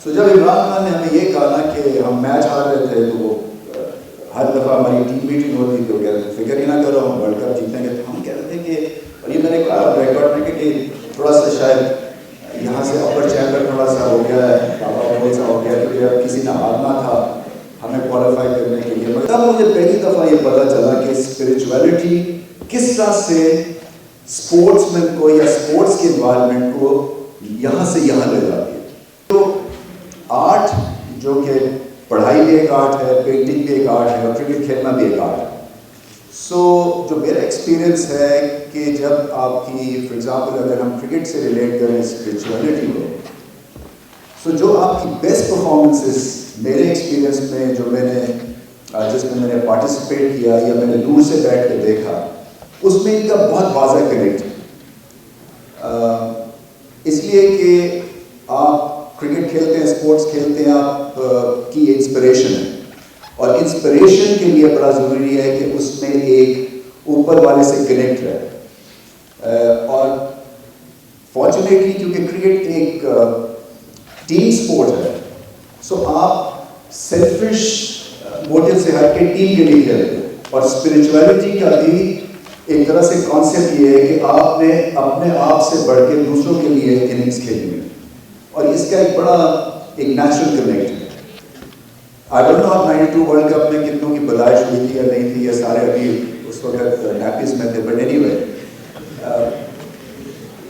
سو جب عمران خان نے ہمیں یہ کہا نا کہ ہم میچ ہار رہے تھے تو وہ ہر دفعہ ہماری ٹیم میٹنگ ہوتی تھی، وہ کہتے تھے فکر ہی نہ کرو ہم ورلڈ کپ جیتیں گے. تو ہم کہہ رہے تھے کہ، اور یہ میں نے کہا ریکارڈ میں کہ تھوڑا سا شاید یہاں سے اپر چیمبر تھوڑا سا ہو گیا ہے، ڈاؤن سا ہو گیا، کیونکہ اب کسی نے ہارنا تھا ہمیں کوالیفائی کرنے کے لیے. مگر تب مجھے پہلی دفعہ یہ پتا چلا کہ اسپرچویلٹی کس طرح سے اسپورٹس مین کو یا اسپورٹس کے انوائرمنٹ کو یہاں سے یہاں لے جاتی ہے. تو آرٹ جو کہ پڑھائی بھی ایک آرٹ ہے، پینٹنگ بھی ایک آرٹ ہے، اور کرکٹ کھیلنا بھی ایک آرٹ ہے. سو جو میرا ایکسپیرئنس ہے کہ جب آپ کی فار ایگزامپل اگر ہم کرکٹ سے ریلیٹ کریں اسپرچویلٹی کو، سو جو آپ کی بیسٹ پرفارمنسز میرے ایکسپیرئنس میں جو میں نے جس میں میں نے پارٹیسپیٹ کیا یا میں نے دور سے بیٹھ کے دیکھا، اس میں ان کا بہت واضح کنیکٹ ہے. اس لیے کہ آپ کرکٹ کھیلتے ہیں، اسپورٹس کھیلتے ہیں، آپ کی انسپریشن ہے، اور انسپریشن کے لیے بڑا ضروری ہے کہ اس میں ایک اوپر والے سے کنیکٹ رہے. اور فارچونیٹلی کیونکہ کرکٹ ایک ٹیم سپورٹ ہے، سو آپ سیلفش موٹو سے ہٹ کے ٹیم کے لیے کھیلتے ہیں. اور اسپرچویلٹی کا بھی ایک طرح سے کانسیپٹ یہ ہے کہ آپ نے اپنے آپ سے بڑھ کے دوسروں کے لیے اننگس کھیلی ہے، اور اس کا ایک بڑا ایک نیچرل کنیکٹ ہے. آئی ڈونٹ نو آپ 92 ورلڈ کپ میں کتنوں کی بدائش ہوئی تھی یا نہیں تھی، یا سارے ابھی اس وقت نیپیز میں تھے، بٹ اینی وے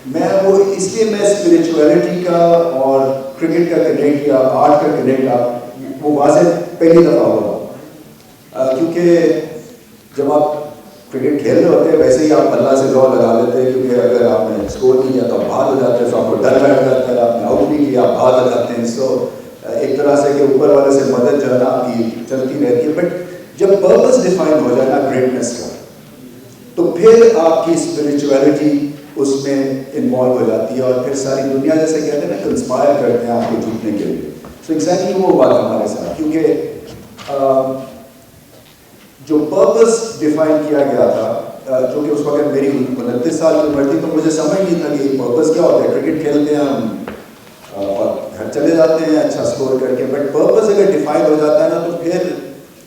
میں وہ اس لیے میں اسپرچویلٹی کا اور کرکٹ کا کنیکٹ یا آرٹ کا کنیکٹ وہ واضح پہلی دفعہ ہوا. کیونکہ جب آپ کرکٹ کھیل رہے ہوتے ہیں ویسے ہی آپ اللہ سے دعا لگا لیتے ہیں، کیونکہ اگر آپ نے اسکور نہیں کیا تو آپ باہر ہو جاتے ہیں، تو آپ کو ڈر بیٹھ جاتا ہے، آپ نے آؤٹ نہیں کیا آپ باہر ہو جاتے ہیں. سو ایک طرح سے کہ اوپر والے سے مدد جو ہے نا آپ کی چلتی رہتی ہے. بٹ جب پرپز ڈیفائن ہو جائے نا گریٹنس کا، تو پھر آپ کی اسپرچویلٹی اس میں انوالو ہو جاتی ہے، اور پھر ساری دنیا جیسے کہتے ہیں نا کنسپائر کرتے ہیں آپ کو جیتنے کے لیے. سو ایگزیکٹلی وہ ہوا تھا ہمارے ساتھ، کیونکہ جو پرپز ڈیفائن کیا گیا تھا، جو کہ اس وقت میری 29 سال کی عمر تھی، تو مجھے سمجھ نہیں تھا کہ پرپز کیا ہوتا ہے. کرکٹ کھیلتے ہیں ہم اور گھر چلے جاتے ہیں اچھا اسکور کر کے، بٹ پرپز اگر ڈیفائن ہو جاتا ہے نا تو پھر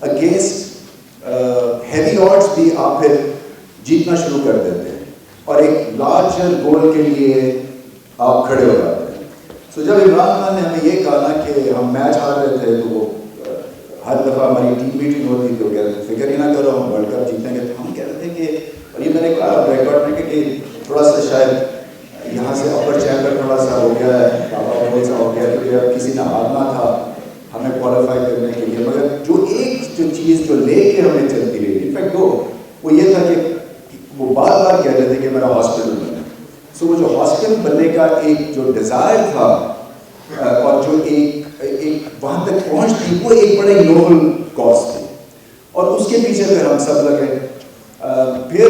اگینسٹ ہیوی آڈس بھی آپ پھر جیتنا شروع کر دیتے ہیں، اور ایک لارجر گول کے لیے آپ کھڑے ہو جاتے ہیں. سو جب عمران خان نے ہمیں یہ کہا نا کہ ہم میچ ہار رہے تھے، تو وہ ہر دفعہ ہماری ٹیم میٹنگ ہوتی تھی، وہ کہتے تھے فکر ہی نہ کرو ہم ورلڈ کپ جیتیں گے. تو ہم کہہ رہے تھے کہ، اور یہ میں نے کہا ریکارڈ میں کہ تھوڑا سا شاید یہاں سے اپر چیمبر تھوڑا سا ہو گیا ہے، ڈاؤن سا ہو گیا، کیونکہ اب کسی نے ہارنا تھا ہمیں کوالیفائی کرنے کے لیے. مگر جو چیز جو لے کے ہمیں چلتی رہی، انفیکٹ وہ یہ تھا کہ وہ بار بار کہہ رہے تھے کہ میرا ہاسپٹل بنے. سو وہ جو ہاسپٹل بننے کا ایک جو ڈیزائر تھا، اور جو ایک وہاں تک پہنچ تھی، وہ ایک بڑے نوبل کاز تھی، اور اس کے پیچھے پھر ہم سب لگے. پھر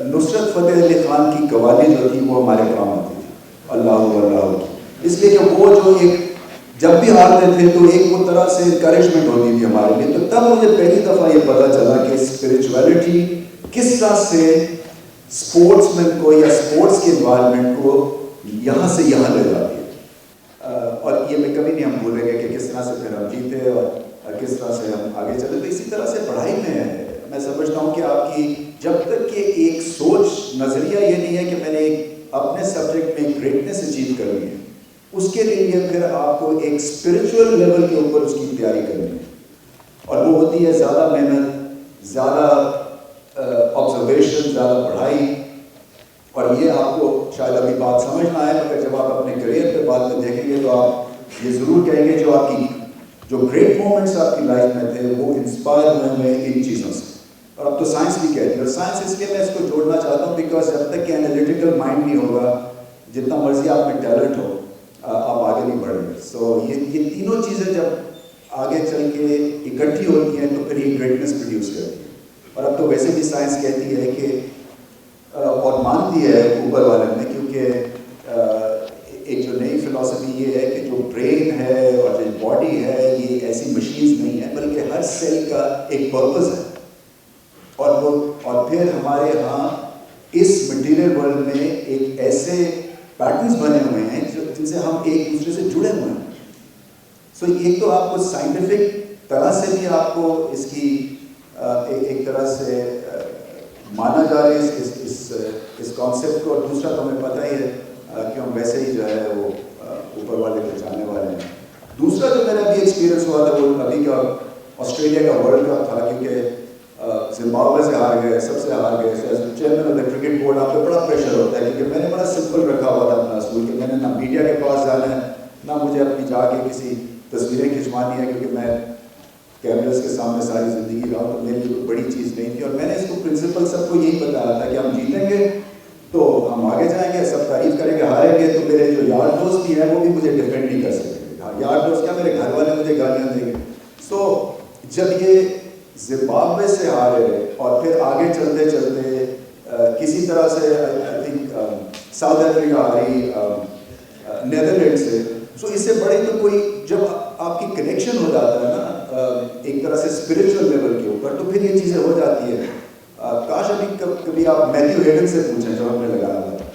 نصرت فتح علی خان کی قوالی جو تھی وہ ہمارے کام آتی تھی، اللہ اللہ کی، اس لیے کہ وہ جو ایک جب بھی ہارتے تھے تو ایک وہ طرح سے انکریجمنٹ ہوتی تھی ہمارے لیے. تو تب مجھے پہلی دفعہ یہ پتا چلا کہ اسپرچویلٹی کس طرح سے اسپورٹس مین کو یا اسپورٹس کے انوائرمنٹ کو یہاں سے یہاں لے جاتی ہے. اور یہ میں کبھی نہیں ہم بھولیں گے کہ کس طرح سے پھر ہم جیتے اور کس طرح سے ہم آگے چلے. تو اسی طرح سے پڑھائی میں سمجھتا ہوں کہ آپ کی جب تک کہ ایک سوچ نظریہ یہ نہیں ہے کہ میں نے اپنے سبجیکٹ میں گریٹنس اچیو کرنی ہے، اس کے لیے پھر آپ کو ایک اسپرچوئل لیول کے اوپر اس کی تیاری کرنی ہے، اور وہ ہوتی ہے زیادہ محنت، زیادہ آبزرویشن، زیادہ پڑھائی. اور یہ آپ کو شاید ابھی بات سمجھ نہ آئے، مگر جب آپ اپنے کریئر پہ بعد میں دیکھیں گے تو آپ یہ ضرور کہیں گے جو آپ کی جو گریٹ مومنٹس آپ کی لائف میں تھے وہ انسپائر ہوئے ہیں ان چیزوں سے. اور اب تو سائنس بھی کہتی ہے، اور سائنس اس لیے میں اس کو جوڑنا چاہتا ہوں بیکاز جب تک کہ انالیٹیکل مائنڈ نہیں ہوگا، جتنا مرضی آپ میں ٹیلنٹ ہو، آپ آگے نہیں بڑھیں گے. سو یہ تینوں چیزیں جب آگے چل کے اکٹھی ہوتی ہیں تو پھر یہ گریٹنس پروڈیوس کرتی ہے. اور اب تو ویسے بھی سائنس کہتی ہے کہ اور مانتی ہے اوپر والے میں، کیونکہ ایک جو نئی فلسفی یہ ہے کہ جو برین ہے اور جو باڈی ہے یہ ایسی مشینز نہیں ہے، بلکہ ہر سیل کا ایک پرپز ہے. اور پھر ہمارے ہاں اس مٹیریل ورلڈ میں ایک ایسے پیٹرنز بنے ہوئے ہیں جن سے ہم ایک دوسرے سے جڑے ہوئے ہیں. سو ایک تو آپ کو سائنٹیفک طرح سے بھی آپ کو اس کی ایک طرح سے مانا جا رہا ہے اس کانسیپٹ کو, اور دوسرا تو ہمیں پتہ ہی ہے کہ ہم ویسے ہی جو ہے وہ اوپر والے کو جاننے والے ہیں. دوسرا جو میرا بھی ایکسپیرینس ہوا تھا وہ ابھی کا آسٹریلیا کا ورلڈ کپ تھا, کیونکہ زمبابوے سے ہار گئے, سب سے ہار گئے. Chairman of the cricket board آپ پہ بڑا پریشر ہوتا ہے, کیونکہ میں نے بڑا سمپل رکھا ہوا تھا اپنا اصول کہ میں نے نہ میڈیا کے پاس جانا ہے, نہ مجھے اپنی جا کے کسی تصویریں کھنچوانی ہے, کیونکہ میں کیمرس کے سامنے ساری زندگی رہا ہوں, تو میرے لیے کوئی بڑی چیز نہیں تھی. اور میں نے اس کو پرنسپل سب کو یہی بتایا تھا کہ ہم جیتیں گے تو ہم آگے جائیں گے, سب تعریف کریں گے, ہاریں گے تو میرے جو یار دوست بھی ہیں وہ بھی مجھے ڈیفینڈ نہیں کر سکتے. یار دوست کیا, میرے گھر والے مجھے گالیاں دیں گے. سو جب یہ زمبابوے سے ہارے اور پھر آگے چلتے چلتے کسی طرح سے I think South Africa Hari, Netherland سے, سو اس سے بڑے تو کوئی جب آپ کی کنیکشن ہو جاتا ہے نا ایک طرح سے اسپرچل لیول کے اوپر, تو پھر یہ چیزیں ہو جاتی ہیں. کاش ابھی کبھی آپ میتھیو ہیڈن سے پوچھیں جو ہم نے لگایا تھا,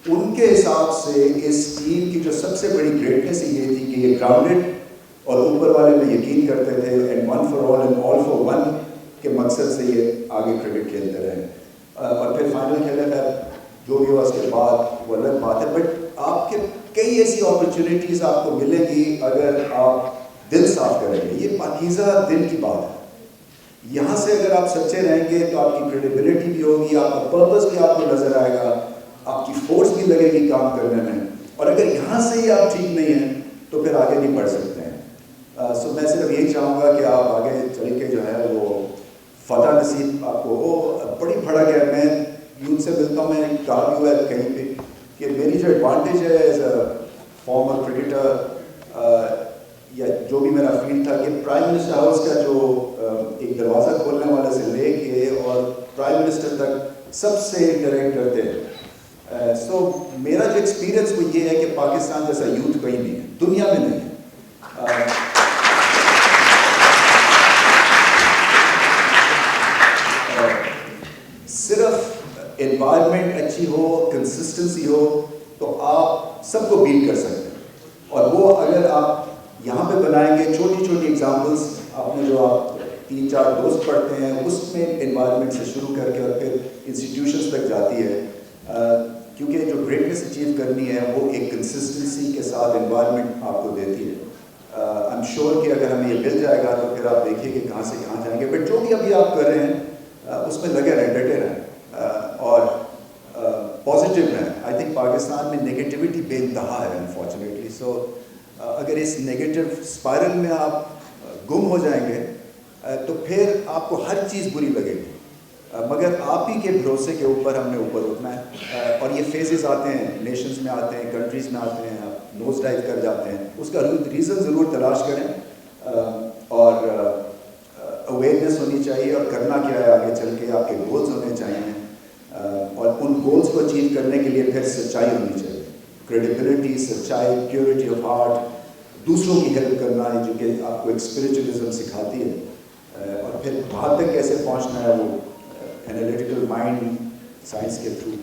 ان کے حساب سے اس ٹیم کی جو سب سے بڑی گریٹنیس یہ تھی کہ یہ گراؤنڈڈ اور اوپر والے میں یقین کرتے تھے, and one for all and all for one کے مقصد سے یہ آگے کرکٹ کھیلتے رہے. اور پھر فائنل کھیلا تھا, جو بھی ہوا اس کے بعد وہ الگ بات ہے. بٹ آپ کے کئی ایسی اپرچونیٹیز آپ کو ملیں گی اگر آپ دل صاف کریں گے. یہ پاکیزہ دل کی بات ہے. یہاں سے اگر آپ سچے رہیں گے تو آپ کی کریڈیبلٹی بھی ہوگی, آپ کا پرپس بھی آپ کو نظر آئے گا, آپ کی فورس بھی لگے گی کام کرنے میں. اور اگر یہاں سے ہی آپ ٹھیک نہیں ہیں تو پھر آگے نہیں بڑھ سکتے ہیں. سو میں صرف یہی چاہوں گا کہ آپ آگے چل کے جو ہے وہ فتح نصیب آپ کو ہو. بڑی بھڑک ہے, میں یوتھ سے ملتا ہوں, میں نے کہا بھی ہوا ہے کہیں پہ کہ میری جو ایڈوانٹیج ہے ایز اے فارمر کرکٹر یا جو بھی میرا فیلڈ تھا, کہ پرائم منسٹر ہاؤس کا جو ایک دروازہ کھولنے والے سے لے کے اور پرائم منسٹر تک سب سے انٹریکٹ کرتے ہیں. سو میرا جو ایکسپیرینس وہ یہ ہے کہ پاکستان جیسا یوتھ کہیں نہیں ہے, دنیا میں نہیں ہے. صرف انوائرمنٹ اچھی ہو, کنسسٹنسی ہو, تو آپ سب کو بیٹ کر سکتے ہیں. اور وہ اگر آپ یہاں پہ بنائیں گے, چھوٹی چھوٹی ایگزامپلس آپ نے جو آپ 3-4 دوست پڑھتے ہیں اس میں انوائرمنٹ سے شروع کر کے اور پھر انسٹیٹیوشنس تک جاتی ہے. کیونکہ جو گریٹنیس اچیو کرنی ہے وہ ایک کنسسٹنسی کے ساتھ انوائرمنٹ آپ کو دیتی ہے. آئی ایم شیور کہ اگر ہمیں یہ مل جائے گا تو پھر آپ دیکھیے کہ کہاں سے کہاں جائیں گے. بٹ جو بھی ابھی آپ کر رہے ہیں اس میں لگے رہیں, ڈٹے رہیں اور پازیٹیو رہیں. آئی تھنک پاکستان میں نگیٹیوٹی بے انتہا ہے انفارچونیٹلی. سو اگر اس نگیٹو اسپائرل میں آپ گم ہو جائیں گے تو پھر آپ کو ہر چیز بری لگے گی. مگر آپ ہی کے بھروسے کے اوپر ہم نے اوپر اٹھنا ہے. اور یہ فیزز آتے ہیں, نیشنز میں آتے ہیں, کنٹریز میں آتے ہیں, آپ نوز ڈائیو کر جاتے ہیں. اس کا ریزن ضرور تلاش کریں اور اویئرنیس ہونی چاہیے اور کرنا کیا ہے آگے چل کے. آپ کے گولز ہونے چاہیے اور ان گولز کو اچیو کرنے کے لیے پھر سچائی ہونی چاہیے, کریڈیبلٹی, سچائی, پیورٹی آف ہارٹ, دوسروں کی ہیلپ کرنا ہے جو کہ آپ کو ایک اسپرچولیزم سکھاتی ہے. اور پھر وہاں تک کیسے پہنچنا ہے وہ انالیٹیکل مائنڈ سائنس کے through.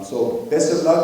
So best of look.